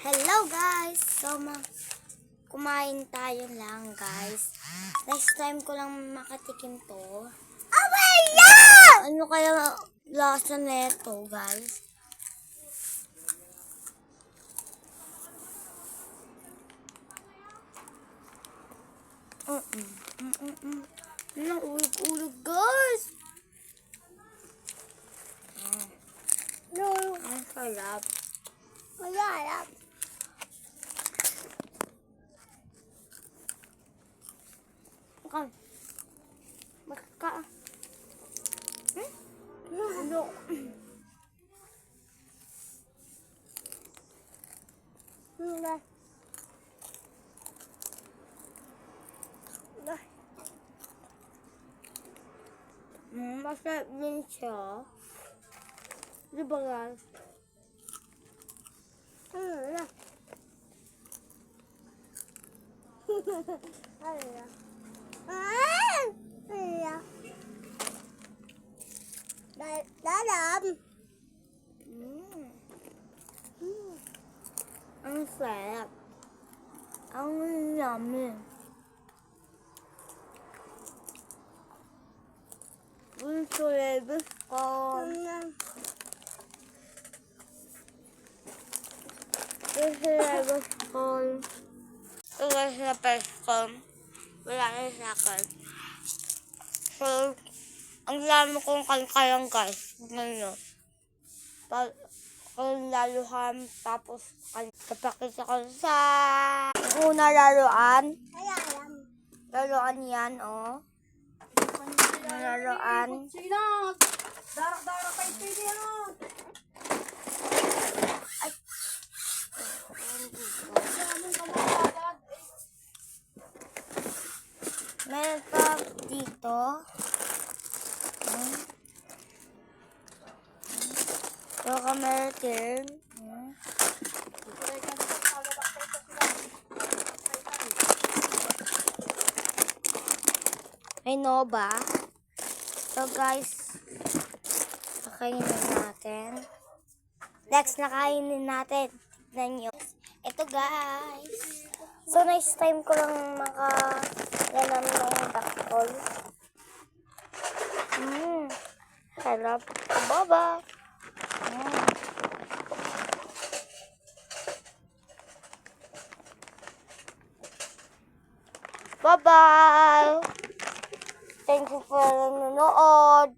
Hello guys! Kumain tayo lang guys. Next time ko lang makatikim to. Oh my God! Ano kaya lasa neto guys? Ulog-ulog guys! No. Ang sarap. Masarap. Okay. Baka. Ano? Masarap din siya. Di ba guys? Ano? Dalam. Ang sarap. Ang yummy. Gusto lebes ko. Gusto lebes ko. Gusto lebes ko. Wala na sa akin. So, ang dami kong kalkayang guys. Ngayon. Laluhan. Tapos, kapakita ko sa una laruan. Laruan yan, oh. Laruan. Darak-darak kayo pili yan. Meron pa dito. Ito ka meron. May Nova. So guys, nakainin natin. Next, nakainin natin. Tignan nyo. Ito guys. So next time ko lang makalanam ng dakol. Sarap. Baba. Bye-bye! Thank you for nanonood.